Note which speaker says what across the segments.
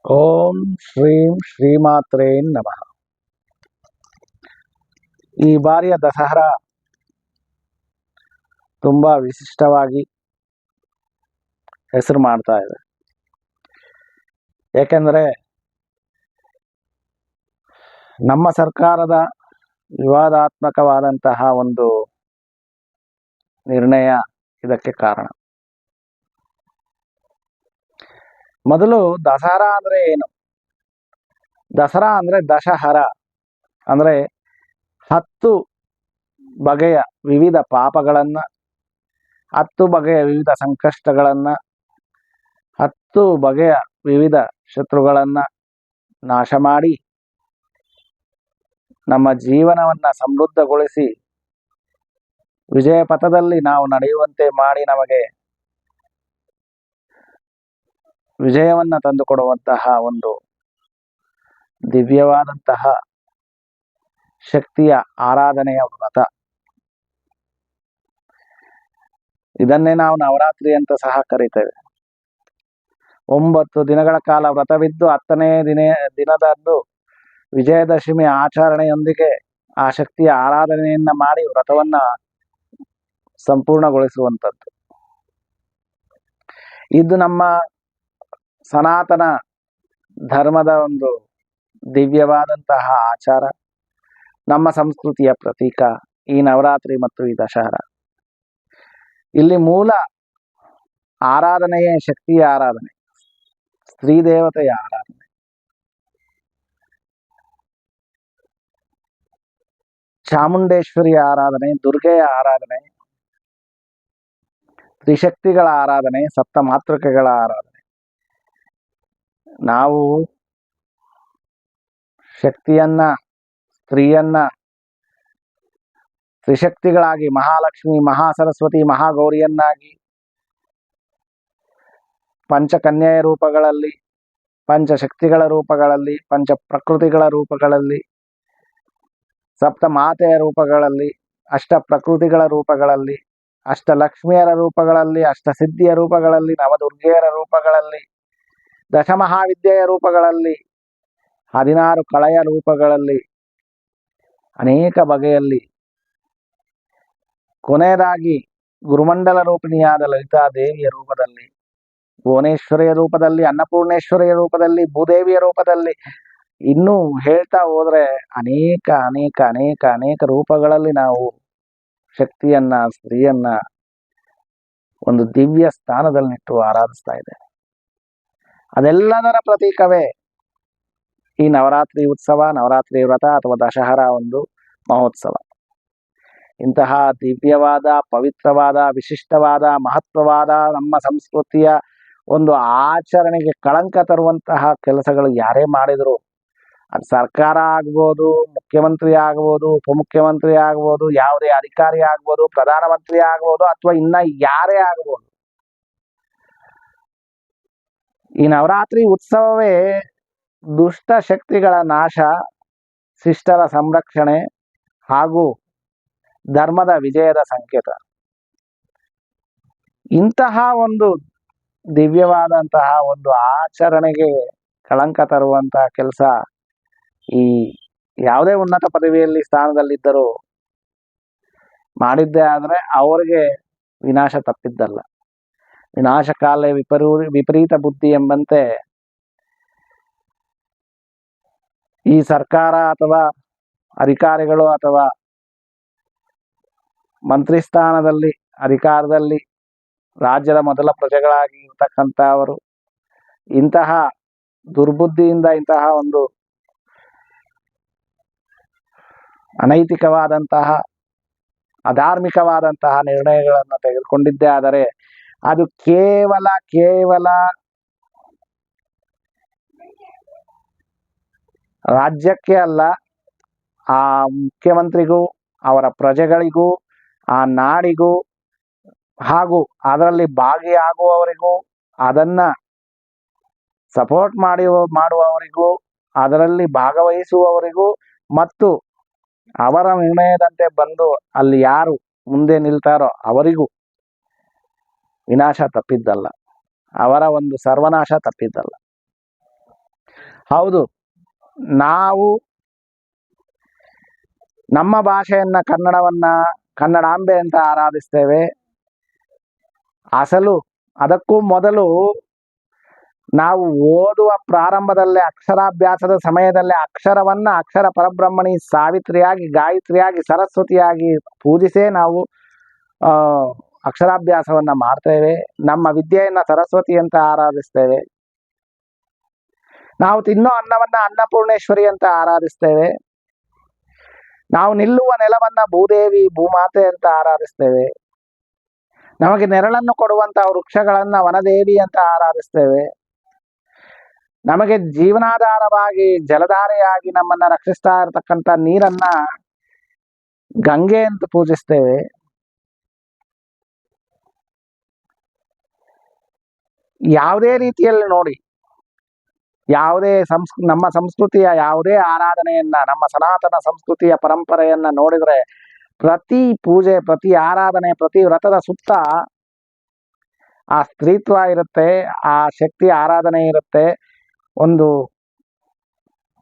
Speaker 1: ಓಂ ಶ್ರೀಂ ಶ್ರೀಮಾತ್ರೇ ನಮಃ. ಈ ಬಾರಿಯ ದಸರಾ ತುಂಬಾ ವಿಶಿಷ್ಟವಾಗಿ ಹೆಸರು ಮಾಡ್ತಾ ಇದೆ. ಏಕೆಂದರೆ ನಮ್ಮ ಸರ್ಕಾರದ ವಿವಾದಾತ್ಮಕವಾದಂತಹ ಒಂದು ನಿರ್ಣಯ ಇದಕ್ಕೆ ಕಾರಣ. ಮೊದಲು ದಸರಾ ಅಂದ್ರೆ ಏನು? ದಸರಾ ಅಂದ್ರೆ ದಶಹರ, ಅಂದ್ರೆ 10 ಬಗೆಯ ವಿವಿಧ ಪಾಪಗಳನ್ನ, 10 ಬಗೆಯ ವಿವಿಧ ಸಂಕಷ್ಟಗಳನ್ನ, 10 ಬಗೆಯ ವಿವಿಧ ಶತ್ರುಗಳನ್ನ ನಾಶ ಮಾಡಿ ನಮ್ಮ ಜೀವನವನ್ನ ಸಮೃದ್ಧಗೊಳಿಸಿ ವಿಜಯ ಪಥದಲ್ಲಿ ನಾವು ನಡೆಯುವಂತೆ ಮಾಡಿ ನಮಗೆ ವಿಜಯವನ್ನ ತಂದುಕೊಡುವಂತಹ ಒಂದು ದಿವ್ಯವಾದಂತಹ ಶಕ್ತಿಯ ಆರಾಧನೆಯ ವ್ರತ. ಇದನ್ನೇ ನಾವು ನವರಾತ್ರಿ ಅಂತ ಸಹ ಕರೀತೇವೆ. 9 ದಿನಗಳ ಕಾಲ ವ್ರತವಿದ್ದು 10ನೇ ದಿನದಂದು ವಿಜಯದಶಮಿ ಆಚರಣೆಯೊಂದಿಗೆ ಆ ಶಕ್ತಿಯ ಆರಾಧನೆಯನ್ನ ಮಾಡಿ ವ್ರತವನ್ನ ಸಂಪೂರ್ಣಗೊಳಿಸುವಂಥದ್ದು. ಇದು ನಮ್ಮ ಸನಾತನ ಧರ್ಮದ ಒಂದು ದಿವ್ಯವಾದಂತಹ ಆಚಾರ, ನಮ್ಮ ಸಂಸ್ಕೃತಿಯ ಪ್ರತೀಕ ಈ ನವರಾತ್ರಿ ಮತ್ತು ಈ ದಶಹರ. ಇಲ್ಲಿ ಮೂಲ ಆರಾಧನೆಯೇ ಶಕ್ತಿಯ ಆರಾಧನೆ, ಸ್ತ್ರೀ ದೇವತೆಯ ಆರಾಧನೆ. ಚಾಮುಂಡೇಶ್ವರಿಯ ಆರಾಧನೆ, ದುರ್ಗೆಯ ಆರಾಧನೆ, ತ್ರಿಶಕ್ತಿಗಳ ಆರಾಧನೆ, ಸಪ್ತ ಮಾತೃಕೆಗಳ ಆರಾಧನೆ. ನಾವು ಶಕ್ತಿಯನ್ನ, ಸ್ತ್ರೀಯನ್ನ ತ್ರಿಶಕ್ತಿಗಳಾಗಿ ಮಹಾಲಕ್ಷ್ಮಿ, ಮಹಾಸರಸ್ವತಿ, ಮಹಾಗೌರಿಯನ್ನಾಗಿ, ಪಂಚಕನ್ಯೆಯ ರೂಪಗಳಲ್ಲಿ, ಪಂಚಶಕ್ತಿಗಳ ರೂಪಗಳಲ್ಲಿ, ಪಂಚ ಪ್ರಕೃತಿಗಳ ರೂಪಗಳಲ್ಲಿ, ಸಪ್ತ ಮಾತೆಯ ರೂಪಗಳಲ್ಲಿ, ಅಷ್ಟ ಪ್ರಕೃತಿಗಳ ರೂಪಗಳಲ್ಲಿ, ಅಷ್ಟಲಕ್ಷ್ಮಿಯರ ರೂಪಗಳಲ್ಲಿ, ಅಷ್ಟಸಿದ್ಧಿಯ ರೂಪಗಳಲ್ಲಿ, ನವದುರ್ಗೆಯರ ರೂಪಗಳಲ್ಲಿ, ದಶಮಹಾವಿದ್ಯೆಯ ರೂಪಗಳಲ್ಲಿ, 16 ಕಳೆಯ ರೂಪಗಳಲ್ಲಿ, ಅನೇಕ ಬಗೆಯಲ್ಲಿ, ಕೊನೆಯದಾಗಿ ಗುರುಮಂಡಲ ರೂಪಿಣಿಯಾದ ಲಲಿತಾ ದೇವಿಯ ರೂಪದಲ್ಲಿ, ಭುವನೇಶ್ವರಿಯ ರೂಪದಲ್ಲಿ, ಅನ್ನಪೂರ್ಣೇಶ್ವರಿಯ ರೂಪದಲ್ಲಿ, ಭೂದೇವಿಯ ರೂಪದಲ್ಲಿ, ಇನ್ನೂ ಹೇಳ್ತಾ ಹೋದ್ರೆ ಅನೇಕ ಅನೇಕ ಅನೇಕ ಅನೇಕ ರೂಪಗಳಲ್ಲಿ ನಾವು ಶಕ್ತಿಯನ್ನ, ಸ್ತ್ರೀಯನ್ನ ಒಂದು ದಿವ್ಯ ಸ್ಥಾನದಲ್ಲಿಟ್ಟು ಆರಾಧಿಸ್ತಾ ಇದೆ. ಅದೆಲ್ಲದರ ಪ್ರತೀಕವೇ ಈ ನವರಾತ್ರಿ ಉತ್ಸವ, ನವರಾತ್ರಿ ವ್ರತ ಅಥವಾ ದಶಹರ ಒಂದು ಮಹೋತ್ಸವ. ಇಂತಹ ದಿವ್ಯವಾದ, ಪವಿತ್ರವಾದ, ವಿಶಿಷ್ಟವಾದ, ಮಹತ್ವವಾದ ನಮ್ಮ ಸಂಸ್ಕೃತಿಯ ಒಂದು ಆಚರಣೆಗೆ ಕಳಂಕ ತರುವಂತಹ ಕೆಲಸಗಳು ಯಾರೇ ಮಾಡಿದ್ರು, ಅದು ಸರ್ಕಾರ ಆಗ್ಬೋದು, ಮುಖ್ಯಮಂತ್ರಿ ಆಗ್ಬೋದು, ಉಪಮುಖ್ಯಮಂತ್ರಿ ಆಗ್ಬೋದು, ಯಾವುದೇ ಅಧಿಕಾರಿ ಆಗ್ಬೋದು, ಪ್ರಧಾನಮಂತ್ರಿ ಆಗ್ಬೋದು, ಅಥವಾ ಇನ್ನ ಯಾರೇ ಆಗ್ಬೋದು, ಈ ನವರಾತ್ರಿ ಉತ್ಸವವೇ ದುಷ್ಟ ಶಕ್ತಿಗಳ ನಾಶ, ಶಿಷ್ಟರ ಸಂರಕ್ಷಣೆ ಹಾಗೂ ಧರ್ಮದ ವಿಜಯದ ಸಂಕೇತ. ಇಂತಹ ಒಂದು ದಿವ್ಯವಾದಂತಹ ಒಂದು ಆಚರಣೆಗೆ ಕಳಂಕ ತರುವಂತಹ ಕೆಲಸ ಈ ಯಾವುದೇ ಉನ್ನತ ಪದವಿಯಲ್ಲಿ ಸ್ಥಾನದಲ್ಲಿದ್ದರೂ ಮಾಡಿದ್ದೇ ಆದ್ರೆ ಅವರಿಗೆ ವಿನಾಶ ತಪ್ಪಿದ್ದಲ್ಲ. ವಿನಾಶಕಾಲೇ ವಿಪರೀತ ಬುದ್ಧಿ ಎಂಬಂತೆ ಈ ಸರ್ಕಾರ ಅಥವಾ ಅಧಿಕಾರಿಗಳು ಅಥವಾ ಮಂತ್ರಿ ಸ್ಥಾನದಲ್ಲಿ, ಅಧಿಕಾರದಲ್ಲಿ ರಾಜ್ಯದ ಮೊದಲ ಪ್ರಜೆಗಳಾಗಿ ಇರ್ತಕ್ಕಂಥವರು ಇಂತಹ ದುರ್ಬುದ್ಧಿಯಿಂದ, ಇಂತಹ ಒಂದು ಅನೈತಿಕವಾದಂತಹ, ಅಧಾರ್ಮಿಕವಾದಂತಹ ನಿರ್ಣಯಗಳನ್ನು ತೆಗೆದುಕೊಂಡಿದ್ದೇ ಆದರೆ ಅದು ಕೇವಲ ರಾಜ್ಯಕ್ಕೆ ಅಲ್ಲ, ಆ ಮುಖ್ಯಮಂತ್ರಿಗೂ, ಅವರ ಪ್ರಜೆಗಳಿಗೂ, ಆ ನಾಡಿಗೂ ಹಾಗೂ ಅದರಲ್ಲಿ ಭಾಗಿಯಾಗುವವರಿಗೂ, ಅದನ್ನ ಸಪೋರ್ಟ್ ಮಾಡುವವರಿಗೂ, ಅದರಲ್ಲಿ ಭಾಗವಹಿಸುವವರಿಗೂ ಮತ್ತು ಅವರ ನಿರ್ಣಯದಂತೆ ಬಂದು ಅಲ್ಲಿ ಯಾರು ಮುಂದೆ ನಿಲ್ತಾರೋ ಅವರಿಗೂ ವಿನಾಶ ತಪ್ಪಿದ್ದಲ್ಲ, ಅವರ ಒಂದು ಸರ್ವನಾಶ ತಪ್ಪಿದ್ದಲ್ಲ. ಹೌದು, ನಾವು ನಮ್ಮ ಭಾಷೆಯನ್ನ ಕನ್ನಡವನ್ನ ಕನ್ನಡಾಂಬೆ ಅಂತ ಆರಾಧಿಸ್ತೇವೆ. ಅಸಲು ಅದಕ್ಕೂ ಮೊದಲು ನಾವು ಓದುವ ಪ್ರಾರಂಭದಲ್ಲೇ ಅಕ್ಷರಾಭ್ಯಾಸದ ಸಮಯದಲ್ಲೇ ಅಕ್ಷರ ಪರಬ್ರಹ್ಮಣಿ ಸಾವಿತ್ರಿಯಾಗಿ, ಗಾಯತ್ರಿಯಾಗಿ, ಸರಸ್ವತಿಯಾಗಿ ಪೂಜಿಸೇ ನಾವು ಅಕ್ಷರಾಭ್ಯಾಸವನ್ನ ಮಾಡ್ತೇವೆ. ನಮ್ಮ ವಿದ್ಯೆಯನ್ನ ಸರಸ್ವತಿ ಅಂತ ಆರಾಧಿಸ್ತೇವೆ. ನಾವು ತಿನ್ನೋ ಅನ್ನವನ್ನ ಅನ್ನಪೂರ್ಣೇಶ್ವರಿ ಅಂತ ಆರಾಧಿಸ್ತೇವೆ. ನಾವು ನಿಲ್ಲುವ ನೆಲವನ್ನ ಭೂದೇವಿ, ಭೂಮಾತೆ ಅಂತ ಆರಾಧಿಸ್ತೇವೆ. ನಮಗೆ ನೆರಳನ್ನು ಕೊಡುವಂತಹ ವೃಕ್ಷಗಳನ್ನ ವನದೇವಿ ಅಂತ ಆರಾಧಿಸ್ತೇವೆ. ನಮಗೆ ಜೀವನಾಧಾರವಾಗಿ ಜಲಧಾರೆಯಾಗಿ ನಮ್ಮನ್ನ ರಕ್ಷಿಸ್ತಾ ಇರತಕ್ಕಂಥ ನೀರನ್ನ ಗಂಗೆ ಅಂತ ಪೂಜಿಸ್ತೇವೆ. ಯಾವುದೇ ರೀತಿಯಲ್ಲಿ ನೋಡಿ, ಯಾವುದೇ ನಮ್ಮ ಸಂಸ್ಕೃತಿಯ ಯಾವುದೇ ಆರಾಧನೆಯನ್ನ, ನಮ್ಮ ಸನಾತನ ಸಂಸ್ಕೃತಿಯ ಪರಂಪರೆಯನ್ನ ನೋಡಿದ್ರೆ ಪ್ರತಿ ಪೂಜೆ, ಪ್ರತಿ ಆರಾಧನೆ, ಪ್ರತಿ ವ್ರತದ ಸುತ್ತ ಆ ಸ್ತ್ರೀತ್ವ ಇರುತ್ತೆ, ಆ ಶಕ್ತಿ ಆರಾಧನೆ ಇರುತ್ತೆ. ಒಂದು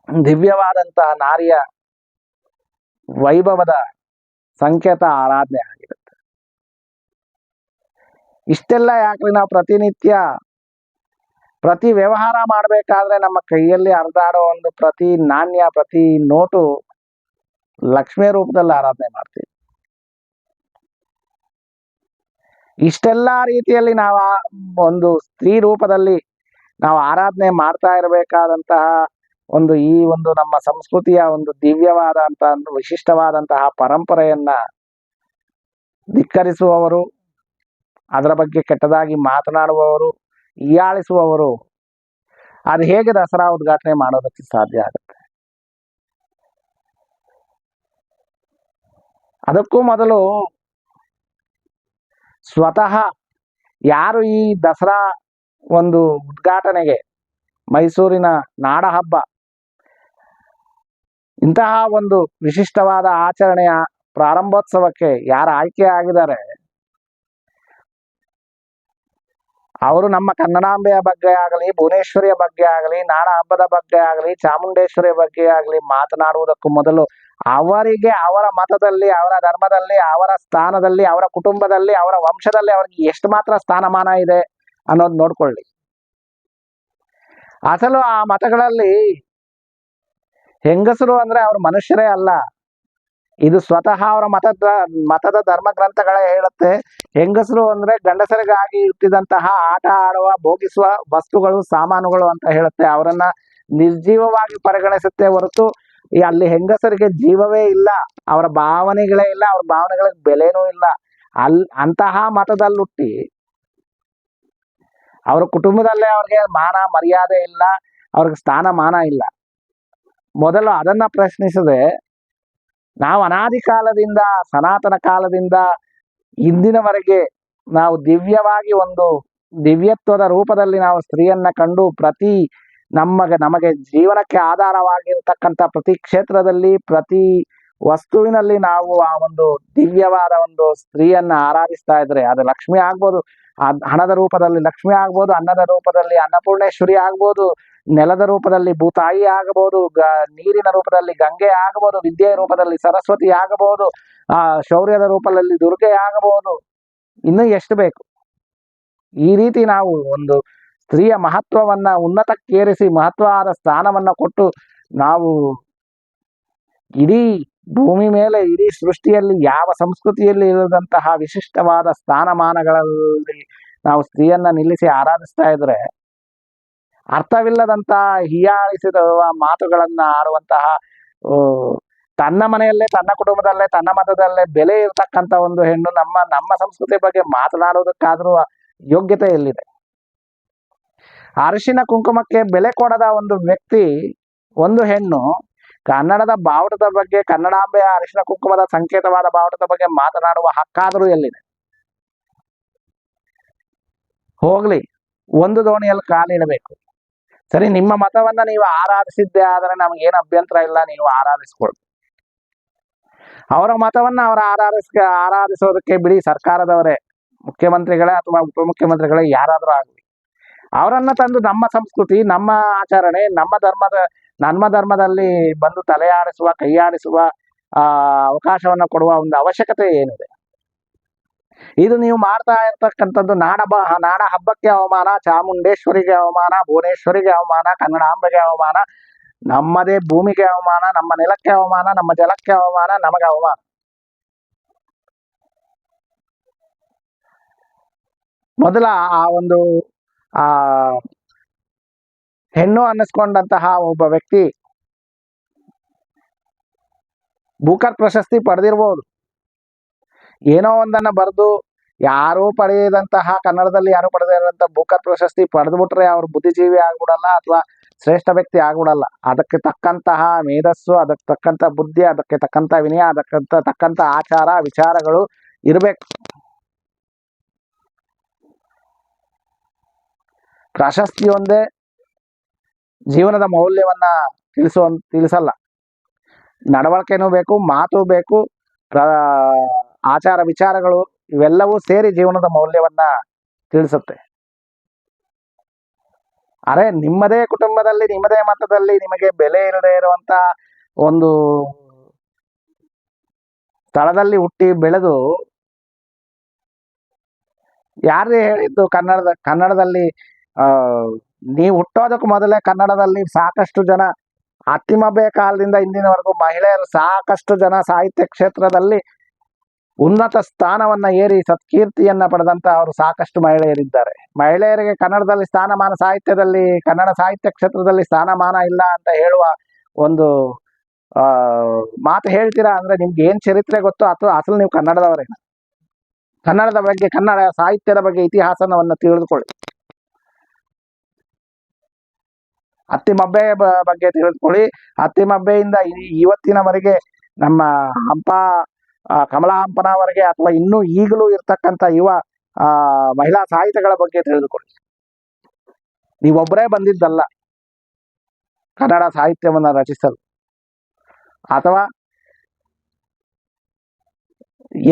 Speaker 1: ದಿವ್ಯವಾದಂತಹ ನಾರಿಯ ವೈಭವದ ಸಂಕೇತ ಆರಾಧನೆ ಆಗಿರುತ್ತೆ. ಇಷ್ಟೆಲ್ಲ ಯಾಕ್ರಿ ನಾವು ಪ್ರತಿನಿತ್ಯ ಪ್ರತಿ ವ್ಯವಹಾರ ಮಾಡಬೇಕಾದ್ರೆ ನಮ್ಮ ಕೈಯಲ್ಲಿ ಹರಿದಾಡೋ ಒಂದು ಪ್ರತಿ ನಾಣ್ಯ, ಪ್ರತಿ ನೋಟು ಲಕ್ಷ್ಮೀ ರೂಪದಲ್ಲಿ ಆರಾಧನೆ ಮಾಡ್ತೀವಿ. ಇಷ್ಟೆಲ್ಲ ರೀತಿಯಲ್ಲಿ ನಾವು ಒಂದು ಸ್ತ್ರೀ ರೂಪದಲ್ಲಿ ನಾವು ಆರಾಧನೆ ಮಾಡ್ತಾ ಇರಬೇಕಾದಂತಹ ಈ ಒಂದು ನಮ್ಮ ಸಂಸ್ಕೃತಿಯ ಒಂದು ದಿವ್ಯವಾದಂತಹ ವಿಶಿಷ್ಟವಾದಂತಹ ಪರಂಪರೆಯನ್ನ ಧಿಕ್ಕರಿಸುವವರು, ಅದರ ಬಗ್ಗೆ ಕೆಟ್ಟದಾಗಿ ಮಾತನಾಡುವವರು, ಹೀಯಾಳಿಸುವವರು ಅದು ಹೇಗೆ ದಸರಾ ಉದ್ಘಾಟನೆ ಮಾಡೋದಕ್ಕೆ ಸಾಧ್ಯ ಆಗುತ್ತೆ? ಅದಕ್ಕೂ ಮೊದಲು ಸ್ವತಃ ಯಾರು ಈ ದಸರಾ ಒಂದು ಉದ್ಘಾಟನೆಗೆ, ಮೈಸೂರಿನ ನಾಡ ಹಬ್ಬ, ಇಂತಹ ಒಂದು ವಿಶಿಷ್ಟವಾದ ಆಚರಣೆಯ ಪ್ರಾರಂಭೋತ್ಸವಕ್ಕೆ ಯಾರು ಆಯ್ಕೆ ಆಗಿದ್ದಾರೆ, ಅವರು ನಮ್ಮ ಕನ್ನಡಾಂಬೆಯ ಬಗ್ಗೆ ಆಗಲಿ, ಭುವನೇಶ್ವರಿಯ ಬಗ್ಗೆ ಆಗಲಿ, ನಾಡ ಹಬ್ಬದ ಬಗ್ಗೆ ಆಗಲಿ, ಚಾಮುಂಡೇಶ್ವರಿಯ ಬಗ್ಗೆ ಆಗಲಿ ಮಾತನಾಡುವುದಕ್ಕೂ ಮೊದಲು ಅವರಿಗೆ ಅವರ ಮತದಲ್ಲಿ, ಅವರ ಧರ್ಮದಲ್ಲಿ, ಅವರ ಸ್ಥಾನದಲ್ಲಿ, ಅವರ ಕುಟುಂಬದಲ್ಲಿ, ಅವರ ವಂಶದಲ್ಲಿ ಅವರಿಗೆ ಎಷ್ಟು ಮಾತ್ರ ಸ್ಥಾನಮಾನ ಇದೆ ಅನ್ನೋದು ನೋಡ್ಕೊಳ್ಳಿ. ಅಸಲು ಆ ಮತಗಳಲ್ಲಿ ಹೆಂಗಸರು ಅಂದ್ರೆ ಅವ್ರ ಮನುಷ್ಯರೇ ಅಲ್ಲ. ಇದು ಸ್ವತಃ ಅವರ ಮತದ ಧರ್ಮ ಗ್ರಂಥಗಳೇ ಹೇಳುತ್ತೆ. ಹೆಂಗಸರು ಅಂದ್ರೆ ಗಂಡಸರಿಗಾಗಿ ಹುಟ್ಟಿದಂತಹ ಆಟ ಆಡುವ, ಭೋಗಿಸುವ ವಸ್ತುಗಳು, ಸಾಮಾನುಗಳು ಅಂತ ಹೇಳುತ್ತೆ. ಅವರನ್ನ ನಿರ್ಜೀವವಾಗಿ ಪರಿಗಣಿಸುತ್ತೆ ಹೊರತು ಅಲ್ಲಿ ಹೆಂಗಸರಿಗೆ ಜೀವವೇ ಇಲ್ಲ, ಅವರ ಭಾವನೆಗಳೇ ಇಲ್ಲ, ಅವ್ರ ಭಾವನೆಗಳಿಗೆ ಬೆಲೆನೂ ಇಲ್ಲ. ಅಂತಹ ಮತದಲ್ಲಿ ಹುಟ್ಟಿ ಅವ್ರ ಕುಟುಂಬದಲ್ಲೇ ಅವ್ರಿಗೆ ಮಾನ ಮರ್ಯಾದೆ ಇಲ್ಲ, ಅವ್ರಿಗೆ ಸ್ಥಾನಮಾನ ಇಲ್ಲ. ಮೊದಲು ಅದನ್ನ ಪ್ರಶ್ನಿಸದೆ ನಾವು ಅನಾದಿ ಕಾಲದಿಂದ, ಸನಾತನ ಕಾಲದಿಂದ ಇಂದಿನವರೆಗೆ ನಾವು ದಿವ್ಯವಾಗಿ ಒಂದು ದಿವ್ಯತ್ವದ ರೂಪದಲ್ಲಿ ನಾವು ಸ್ತ್ರೀಯನ್ನ ಕಂಡು ಪ್ರತಿ ನಮಗೆ ಜೀವನಕ್ಕೆ ಆಧಾರವಾಗಿರ್ತಕ್ಕಂಥ ಪ್ರತಿ ಕ್ಷೇತ್ರದಲ್ಲಿ, ಪ್ರತಿ ವಸ್ತುವಿನಲ್ಲಿ ನಾವು ಆ ಒಂದು ದಿವ್ಯವಾದ ಒಂದು ಸ್ತ್ರೀಯನ್ನ ಆರಾಧಿಸ್ತಾ ಇದ್ರೆ, ಅದು ಲಕ್ಷ್ಮಿ ಆಗ್ಬೋದು, ಹಣದ ರೂಪದಲ್ಲಿ ಲಕ್ಷ್ಮಿ ಆಗ್ಬೋದು, ಅನ್ನದ ರೂಪದಲ್ಲಿ ಅನ್ನಪೂರ್ಣೇಶ್ವರಿ ಆಗ್ಬೋದು, ನೆಲದ ರೂಪದಲ್ಲಿ ಭೂತಾಯಿ ಆಗಬಹುದು, ನೀರಿನ ರೂಪದಲ್ಲಿ ಗಂಗೆ ಆಗಬಹುದು, ವಿದ್ಯೆಯ ರೂಪದಲ್ಲಿ ಸರಸ್ವತಿ ಆಗಬಹುದು, ಶೌರ್ಯದ ರೂಪದಲ್ಲಿ ದುರ್ಗೆ ಆಗಬಹುದು, ಇನ್ನು ಎಷ್ಟು ಬೇಕು. ಈ ರೀತಿ ನಾವು ಒಂದು ಸ್ತ್ರೀಯ ಮಹತ್ವವನ್ನ ಉನ್ನತಕ್ಕೇರಿಸಿ ಮಹತ್ವವಾದ ಸ್ಥಾನವನ್ನ ಕೊಟ್ಟು ನಾವು ಇಡೀ ಭೂಮಿ ಮೇಲೆ, ಇಡೀ ಸೃಷ್ಟಿಯಲ್ಲಿ ಯಾವ ಸಂಸ್ಕೃತಿಯಲ್ಲಿ ಇರದಂತಹ ವಿಶಿಷ್ಟವಾದ ಸ್ಥಾನಮಾನಗಳಲ್ಲಿ ನಾವು ಸ್ತ್ರೀಯನ್ನ ನಿಲ್ಲಿಸಿ ಆರಾಧಿಸ್ತಾ ಇದ್ರೆ, ಅರ್ಥವಿಲ್ಲದಂತಹ ಹೀಯಾಳಿಸಿದ ಮಾತುಗಳನ್ನ ಆಡುವಂತಹ, ತನ್ನ ಮನೆಯಲ್ಲೇ, ತನ್ನ ಕುಟುಂಬದಲ್ಲೇ, ತನ್ನ ಮತದಲ್ಲೇ ಬೆಲೆ ಇರ್ತಕ್ಕಂಥ ಒಂದು ಹೆಣ್ಣು ನಮ್ಮ ಸಂಸ್ಕೃತಿ ಬಗ್ಗೆ ಮಾತನಾಡೋದಕ್ಕಾದ್ರೂ ಯೋಗ್ಯತೆ ಎಲ್ಲಿದೆ? ಅರಿಶಿನ ಕುಂಕುಮಕ್ಕೆ ಬೆಲೆ ಕೊಡದ ಒಂದು ವ್ಯಕ್ತಿ, ಒಂದು ಹೆಣ್ಣು ಕನ್ನಡದ ಬಾವುಟದ ಬಗ್ಗೆ, ಕನ್ನಡಾಂಬೆಯ ಅರಿಶಿನ ಕುಂಕುಮದ ಸಂಕೇತವಾದ ಬಾವುಟದ ಬಗ್ಗೆ ಮಾತನಾಡುವ ಹಕ್ಕಾದರೂ ಎಲ್ಲಿದೆ? ಹೋಗ್ಲಿ, ಒಂದು ದೋಣಿಯಲ್ಲಿ ಕಾಲಿಡಬೇಕು. ಸರಿ, ನಿಮ್ಮ ಮತವನ್ನ ನೀವು ಆರಾಧಿಸಿದ್ದೆ ಆದರೆ ನಮಗೇನು ಅಭ್ಯಂತರ ಇಲ್ಲ, ನೀವು ಆರಾಧಿಸ್ಕೊಳ್ರಿ. ಅವರ ಮತವನ್ನ ಅವರ ಆರಾಧಿಸೋದಕ್ಕೆ ಬಿಡಿ, ಸರ್ಕಾರದವರೇ, ಮುಖ್ಯಮಂತ್ರಿಗಳೇ ಅಥವಾ ಉಪಮುಖ್ಯಮಂತ್ರಿಗಳೇ ಯಾರಾದ್ರೂ ಆಗಲಿ, ಅವರನ್ನ ತಂದು ನಮ್ಮ ಸಂಸ್ಕೃತಿ, ನಮ್ಮ ಆಚರಣೆ, ನಮ್ಮ ಧರ್ಮದಲ್ಲಿ ಬಂದು ತಲೆಯಾಡಿಸುವ, ಕೈಯಾಡಿಸುವ ಅವಕಾಶವನ್ನ ಕೊಡುವ ಒಂದು ಅವಶ್ಯಕತೆ ಏನಿದೆ? ಇದು ನೀವು ಮಾಡ್ತಾ ಇರ್ತಕ್ಕಂಥದ್ದು ನಾಡ ಹಬ್ಬಕ್ಕೆ ಅವಮಾನ, ಚಾಮುಂಡೇಶ್ವರಿಗೆ ಅವಮಾನ, ಭುವನೇಶ್ವರಿಗೆ ಅವಮಾನ, ಕನ್ನಡಾಂಬೆಗೆ ಅವಮಾನ, ನಮ್ಮದೇ ಭೂಮಿಗೆ ಅವಮಾನ, ನಮ್ಮ ನೆಲಕ್ಕೆ ಅವಮಾನ, ನಮ್ಮ ಜಲಕ್ಕೆ ಅವಮಾನ, ನಮಗೆ ಅವಮಾನ. ಮೊದಲ ಆ ಒಂದು ಆ ಹೆಣ್ಣು ಅನ್ನಿಸ್ಕೊಂಡಂತಹ ಒಬ್ಬ ವ್ಯಕ್ತಿ ಬೂಕರ್ ಪ್ರಶಸ್ತಿ ಪಡೆದಿರ್ಬೋದು. ಏನೋ ಒಂದನ್ನ ಬರೆದು ಯಾರೂ ಪಡೆಯದಂತಹ, ಕನ್ನಡದಲ್ಲಿ ಯಾರು ಪಡೆದಿರಂತ ಬೂಕರ್ ಪ್ರಶಸ್ತಿ ಪಡೆದ್ಬಿಟ್ರೆ ಅವ್ರು ಬುದ್ಧಿಜೀವಿ ಆಗ್ಬಿಡಲ್ಲ ಅಥವಾ ಶ್ರೇಷ್ಠ ವ್ಯಕ್ತಿ ಆಗ್ಬಿಡಲ್ಲ. ಅದಕ್ಕೆ ತಕ್ಕಂತಹ ಮೇಧಸ್ಸು, ಅದಕ್ಕೆ ತಕ್ಕಂತ ಬುದ್ಧಿ, ಅದಕ್ಕೆ ತಕ್ಕಂತ ವಿನಯ, ಅದಕ್ಕೆ ತಕ್ಕಂತ ಆಚಾರ ವಿಚಾರಗಳು ಇರಬೇಕು. ಪ್ರಶಸ್ತಿ ಒಂದೇ ಜೀವನದ ಮೌಲ್ಯವನ್ನ ತಿಳಿಸಲ್ಲ. ನಡವಳಿಕೆನೂ ಬೇಕು, ಮಾತು ಬೇಕು, ಆಚಾರ ವಿಚಾರಗಳು ಇವೆಲ್ಲವೂ ಸೇರಿ ಜೀವನದ ಮೌಲ್ಯವನ್ನ ತಿಳಿಸುತ್ತೆ. ಅರೆ, ನಿಮ್ಮದೇ ಕುಟುಂಬದಲ್ಲಿ, ನಿಮ್ಮದೇ ಮತದಲ್ಲಿ ನಿಮಗೆ ಬೆಲೆ ಇರದೇ ಇರುವಂತ ಒಂದು ಸ್ಥಳದಲ್ಲಿ ಹುಟ್ಟಿ ಬೆಳೆದು, ಯಾರೇ ಹೇಳಿದ್ದು ಕನ್ನಡದಲ್ಲಿ ನೀವು ಹುಟ್ಟೋದಕ್ಕೆ ಮೊದಲೇ ಕನ್ನಡದಲ್ಲಿ ಸಾಕಷ್ಟು ಜನ, ಅತ್ತಿಮಬ್ಬೆ ಕಾಲದಿಂದ ಇಂದಿನವರೆಗೂ ಮಹಿಳೆಯರು ಸಾಕಷ್ಟು ಜನ ಸಾಹಿತ್ಯ ಕ್ಷೇತ್ರದಲ್ಲಿ ಉನ್ನತ ಸ್ಥಾನವನ್ನ ಏರಿ ಸತ್ಕೀರ್ತಿಯನ್ನ ಪಡೆದಂತ ಅವರು ಸಾಕಷ್ಟು ಮಹಿಳೆಯರಿದ್ದಾರೆ. ಮಹಿಳೆಯರಿಗೆ ಕನ್ನಡದಲ್ಲಿ ಸ್ಥಾನಮಾನ, ಸಾಹಿತ್ಯದಲ್ಲಿ, ಕನ್ನಡ ಸಾಹಿತ್ಯ ಕ್ಷೇತ್ರದಲ್ಲಿ ಸ್ಥಾನಮಾನ ಇಲ್ಲ ಅಂತ ಹೇಳುವ ಒಂದು ಮಾತು ಹೇಳ್ತೀರಾ ಅಂದ್ರೆ ನಿಮ್ಗೆ ಏನ್ ಚರಿತ್ರೆ ಗೊತ್ತೋ ಅಥವಾ ಅಸಲು ನೀವು ಕನ್ನಡದವರೇನ? ಕನ್ನಡದ ಬಗ್ಗೆ, ಕನ್ನಡ ಸಾಹಿತ್ಯದ ಬಗ್ಗೆ ಇತಿಹಾಸವನ್ನ ತಿಳಿದುಕೊಳ್ಳಿ. ಅತ್ತಿಮಬ್ಬೆ ಬಗ್ಗೆ ತಿಳಿದುಕೊಳ್ಳಿ. ಅತ್ತಿಮಬ್ಬೆಯಿಂದ ಇವತ್ತಿನವರೆಗೆ ನಮ್ಮ ಕಮಲಾ ಹಂಪನವರೆಗೆ ಅಥವಾ ಇನ್ನೂ ಈಗಲೂ ಇರ್ತಕ್ಕಂಥ ಯುವ ಮಹಿಳಾ ಸಾಹಿತ್ಯಗಳ ಬಗ್ಗೆ ತಿಳಿದುಕೊಳ್ಳಿ. ನೀವೊಬ್ಬರೇ ಬಂದಿದ್ದಲ್ಲ ಕನ್ನಡ ಸಾಹಿತ್ಯವನ್ನ ರಚಿಸಲು, ಅಥವಾ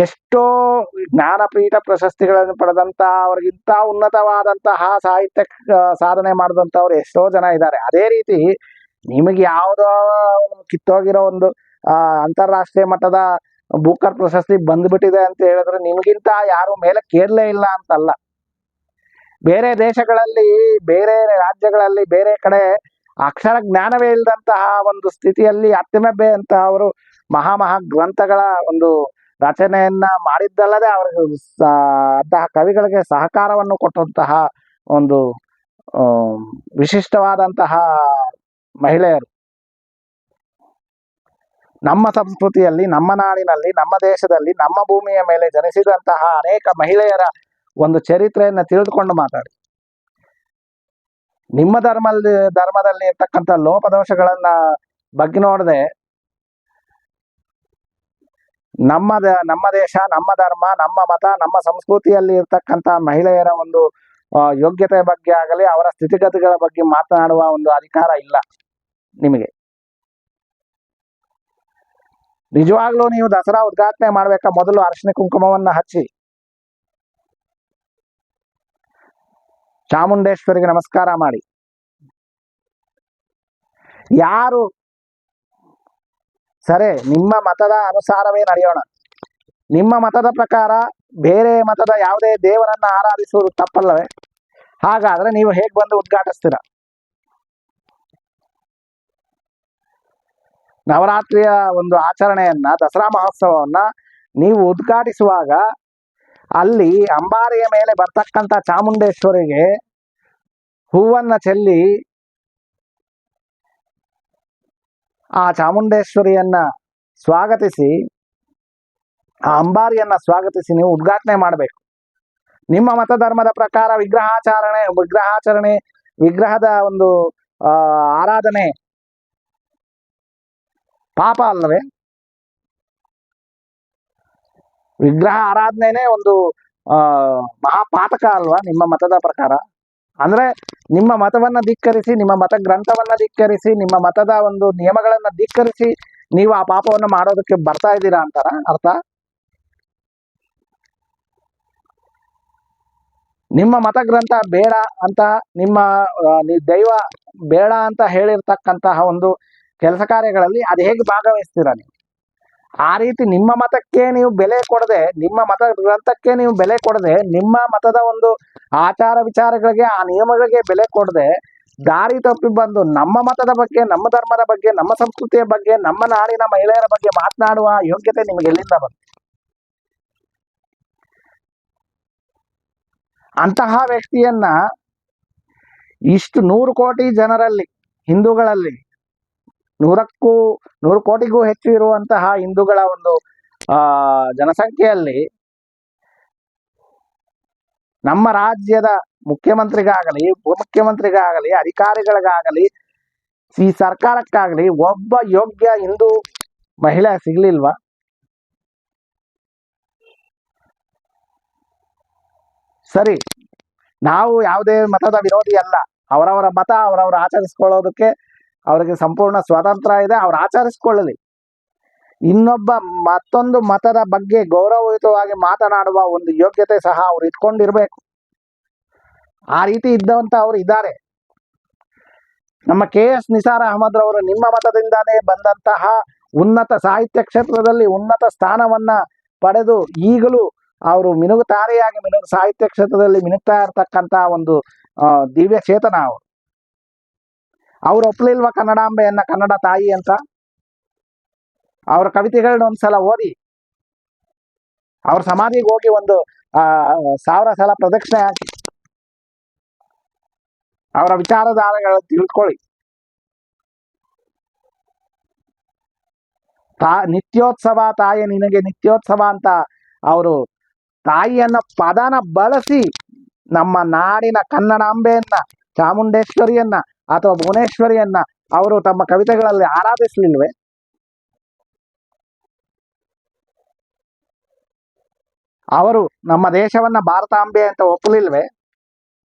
Speaker 1: ಎಷ್ಟೋ ಜ್ಞಾನಪೀಠ ಪ್ರಶಸ್ತಿಗಳನ್ನು ಪಡೆದಂತ ಅವ್ರಿಗಿಂತ ಉನ್ನತವಾದಂತಹ ಸಾಹಿತ್ಯ ಸಾಧನೆ ಮಾಡಿದಂಥವ್ರು ಎಷ್ಟೋ ಜನ ಇದ್ದಾರೆ. ಅದೇ ರೀತಿ ನಿಮಗೆ ಯಾವುದೋ ಕಿತ್ತೋಗಿರೋ ಒಂದು ಅಂತಾರಾಷ್ಟ್ರೀಯ ಮಟ್ಟದ ಬೂಕರ್ ಪ್ರಶಸ್ತಿ ಬಂದ್ಬಿಟ್ಟಿದೆ ಅಂತ ಹೇಳಿದ್ರೆ ನಿಮಗಿಂತ ಯಾರು ಮೇಲೆ ಕೇಳಲೇ ಇಲ್ಲ ಅಂತಲ್ಲ. ಬೇರೆ ದೇಶಗಳಲ್ಲಿ, ಬೇರೆ ರಾಜ್ಯಗಳಲ್ಲಿ, ಬೇರೆ ಕಡೆ ಅಕ್ಷರ ಜ್ಞಾನವೇ ಇಲ್ಲದಂತಹ ಒಂದು ಸ್ಥಿತಿಯಲ್ಲಿ ಅತ್ತಿಮಬ್ಬೆ ಅಂತ ಅವರು ಮಹಾ ಗ್ರಂಥಗಳ ಒಂದು ರಚನೆಯನ್ನ ಮಾಡಿದ್ದಲ್ಲದೆ ಅವರಿಗೆ ಅಂತಹ ಕವಿಗಳಿಗೆ ಸಹಕಾರವನ್ನು ಕೊಟ್ಟಂತಹ ಒಂದು ವಿಶಿಷ್ಟವಾದಂತಹ ಮಹಿಳೆಯರು. ನಮ್ಮ ಸಂಸ್ಕೃತಿಯಲ್ಲಿ, ನಮ್ಮ ನಾಡಿನಲ್ಲಿ, ನಮ್ಮ ದೇಶದಲ್ಲಿ, ನಮ್ಮ ಭೂಮಿಯ ಮೇಲೆ ಜನಿಸಿದಂತಹ ಅನೇಕ ಮಹಿಳೆಯರ ಒಂದು ಚರಿತ್ರೆಯನ್ನ ತಿಳಿದುಕೊಂಡು ಮಾತಾಡಿ. ನಿಮ್ಮ ಧರ್ಮದಲ್ಲಿ ಇರ್ತಕ್ಕಂಥ ಲೋಪದೋಷಗಳನ್ನ ಬಗ್ಗೆ ನೋಡದೆ ನಮ್ಮ ದೇಶ, ನಮ್ಮ ಧರ್ಮ, ನಮ್ಮ ಮತ, ನಮ್ಮ ಸಂಸ್ಕೃತಿಯಲ್ಲಿ ಇರ್ತಕ್ಕಂಥ ಮಹಿಳೆಯರ ಒಂದು ಯೋಗ್ಯತೆ ಬಗ್ಗೆ ಆಗಲಿ, ಅವರ ಸ್ಥಿತಿಗತಿಗಳ ಬಗ್ಗೆ ಮಾತನಾಡುವ ಒಂದು ಅಧಿಕಾರ ಇಲ್ಲ ನಿಮಗೆ. ನಿಜವಾಗ್ಲೂ ನೀವು ದಸರಾ ಉದ್ಘಾಟನೆ ಮಾಡ್ಬೇಕಾ, ಮೊದಲು ಅರಿಶಿನ ಕುಂಕುಮವನ್ನ ಹಚ್ಚಿ ಚಾಮುಂಡೇಶ್ವರಿಗೆ ನಮಸ್ಕಾರ ಮಾಡಿ. ಯಾರು ಸರಿ, ನಿಮ್ಮ ಮತದ ಅನುಸಾರವೇ ನಡೆಯೋಣ. ನಿಮ್ಮ ಮತದ ಪ್ರಕಾರ ಬೇರೆ ಮತದ ಯಾವುದೇ ದೇವರನ್ನ ಆರಾಧಿಸುವುದು ತಪ್ಪಲ್ಲವೇ? ಹಾಗಾದ್ರೆ ನೀವು ಹೇಗೆ ಬಂದು ಉದ್ಘಾಟಿಸ್ತೀರ? ನವರಾತ್ರಿಯ ಒಂದು ಆಚರಣೆಯನ್ನ, ದಸರಾ ಮಹೋತ್ಸವವನ್ನ ನೀವು ಉದ್ಘಾಟಿಸುವಾಗ ಅಲ್ಲಿ ಅಂಬಾರಿಯ ಮೇಲೆ ಬರ್ತಕ್ಕಂಥ ಚಾಮುಂಡೇಶ್ವರಿಗೆ ಹೂವನ್ನ ಚೆಲ್ಲಿ ಆ ಚಾಮುಂಡೇಶ್ವರಿಯನ್ನ ಸ್ವಾಗತಿಸಿ, ಆ ಅಂಬಾರಿಯನ್ನ ಸ್ವಾಗತಿಸಿ ನೀವು ಉದ್ಘಾಟನೆ ಮಾಡಬೇಕು. ನಿಮ್ಮ ಮತಧರ್ಮದ ಪ್ರಕಾರ ವಿಗ್ರಹದ ಒಂದು ಆರಾಧನೆ ಪಾಪ ಅಲ್ಲವೇ? ವಿಗ್ರಹ ಆರಾಧನೆನೇ ಒಂದು ಮಹಾಪಾತಕ ಅಲ್ವಾ ನಿಮ್ಮ ಮತದ ಪ್ರಕಾರ? ಅಂದ್ರೆ ನಿಮ್ಮ ಮತವನ್ನ ಧಿಕ್ಕರಿಸಿ, ನಿಮ್ಮ ಮತ ಗ್ರಂಥವನ್ನ ಧಿಕ್ಕರಿಸಿ, ನಿಮ್ಮ ಮತದ ಒಂದು ನಿಯಮಗಳನ್ನ ಧಿಕ್ಕರಿಸಿ ನೀವು ಆ ಪಾಪವನ್ನು ಮಾಡೋದಕ್ಕೆ ಬರ್ತಾ ಇದ್ದೀರಾ ಅಂತಾರ ಅರ್ಥ? ನಿಮ್ಮ ಮತಗ್ರಂಥ ಬೇಡ ಅಂತ, ನಿಮ್ಮ ದೈವ ಬೇಡ ಅಂತ ಹೇಳಿರ್ತಕ್ಕಂತಹ ಒಂದು ಕೆಲಸ ಕಾರ್ಯಗಳಲ್ಲಿ ಅದು ಹೇಗೆ ಭಾಗವಹಿಸ್ತೀರಾ ನೀವು? ಆ ರೀತಿ ನಿಮ್ಮ ಮತಕ್ಕೆ ನೀವು ಬೆಲೆ ಕೊಡದೆ, ನಿಮ್ಮ ಮತ ಗ್ರಂಥಕ್ಕೆ ನೀವು ಬೆಲೆ ಕೊಡದೆ, ನಿಮ್ಮ ಮತದ ಒಂದು ಆಚಾರ ವಿಚಾರಗಳಿಗೆ, ಆ ನಿಯಮಗಳಿಗೆ ಬೆಲೆ ಕೊಡದೆ ದಾರಿ ತಪ್ಪಿ ಬಂದು ನಮ್ಮ ಮತದ ಬಗ್ಗೆ, ನಮ್ಮ ಧರ್ಮದ ಬಗ್ಗೆ, ನಮ್ಮ ಸಂಸ್ಕೃತಿಯ ಬಗ್ಗೆ, ನಮ್ಮ ನಾಡಿನ ಮಹಿಳೆಯರ ಬಗ್ಗೆ ಮಾತನಾಡುವ ಯೋಗ್ಯತೆ ನಿಮಗೆ ಎಲ್ಲಿಂದ ಬಂತು? ಅಂತಹ ವ್ಯಕ್ತಿಯನ್ನ ಇಷ್ಟು 100 ಕೋಟಿ ಜನರಲ್ಲಿ, ಹಿಂದೂಗಳಲ್ಲಿ 100 ಕೋಟಿಗೂ ಹೆಚ್ಚು ಇರುವಂತಹ ಹಿಂದೂಗಳ ಒಂದು ಜನಸಂಖ್ಯೆಯಲ್ಲಿ ನಮ್ಮ ರಾಜ್ಯದ ಮುಖ್ಯಮಂತ್ರಿಗಾಗಲಿ, ಉಪಮುಖ್ಯಮಂತ್ರಿಗಾಗಲಿ, ಅಧಿಕಾರಿಗಳಿಗಾಗಲಿ, ಈ ಸರ್ಕಾರಕ್ಕಾಗಲಿ ಒಬ್ಬ ಯೋಗ್ಯ ಹಿಂದೂ ಮಹಿಳೆ ಸಿಗ್ಲಿಲ್ವಾ? ಸರಿ, ನಾವು ಯಾವುದೇ ಮತದ ವಿರೋಧಿ ಅಲ್ಲ. ಅವರವರ ಮತ ಅವರವರು ಆಚರಿಸ್ಕೊಳ್ಳೋದಕ್ಕೆ ಅವರಿಗೆ ಸಂಪೂರ್ಣ ಸ್ವಾತಂತ್ರ್ಯ ಇದೆ, ಅವ್ರು ಆಚರಿಸ್ಕೊಳ್ಳಲಿ. ಇನ್ನೊಬ್ಬ ಮತ್ತೊಂದು ಮತದ ಬಗ್ಗೆ ಗೌರವಯುತವಾಗಿ ಮಾತನಾಡುವ ಒಂದು ಯೋಗ್ಯತೆ ಸಹ ಅವ್ರು ಇಟ್ಕೊಂಡಿರ್ಬೇಕು. ಆ ರೀತಿ ಇದ್ದಂತ ಅವ್ರು ಇದ್ದಾರೆ. ನಮ್ಮ KS ನಿಸಾರ್ ಅಹಮದ್ ರವರು ನಿಮ್ಮ ಮತದಿಂದಾನೇ ಬಂದಂತಹ ಉನ್ನತ ಸಾಹಿತ್ಯ ಕ್ಷೇತ್ರದಲ್ಲಿ ಉನ್ನತ ಸ್ಥಾನವನ್ನ ಪಡೆದು ಈಗಲೂ ಅವರು ಮಿನುಗುತಾರೆಯಾಗಿ ಸಾಹಿತ್ಯ ಕ್ಷೇತ್ರದಲ್ಲಿ ಮಿನುಗ್ತಾ ಇರ್ತಕ್ಕಂತ ಒಂದು ದಿವ್ಯ ಚೇತನ ಅವರು. ಅವ್ರು ಒಪ್ಲಿಲ್ವಾ ಕನ್ನಡಾಂಬೆಯನ್ನ ಕನ್ನಡ ತಾಯಿ ಅಂತ? ಅವರ ಕವಿತೆಗಳನ್ನ ಒಂದ್ಸಲ ಓದಿ, ಅವ್ರ ಸಮಾಧಿಗೆ ಹೋಗಿ ಒಂದು 1000 ಸಲ ಪ್ರದಕ್ಷಿಣೆ ಹಾಕಿ ಅವರ ವಿಚಾರಧಾರೆಗಳು ತಿಳ್ಕೊಳ್ಳಿ. ನಿತ್ಯೋತ್ಸವ ತಾಯಿ ನಿನಗೆ ನಿತ್ಯೋತ್ಸವ ಅಂತ ಅವರು ತಾಯಿಯನ್ನ ಪದನ ಬಳಸಿ ನಮ್ಮ ನಾಡಿನ ಕನ್ನಡಾಂಬೆಯನ್ನ, ಚಾಮುಂಡೇಶ್ವರಿಯನ್ನ ಅಥವಾ ಭುವನೇಶ್ವರಿಯನ್ನ ಅವರು ತಮ್ಮ ಕವಿತೆಗಳಲ್ಲಿ ಆರಾಧಿಸ್ಲಿಲ್ವೇ? ಅವರು ನಮ್ಮ ದೇಶವನ್ನ ಭಾರತಾಂಬೆ ಅಂತ ಒಪ್ಪಲಿಲ್ವೇ?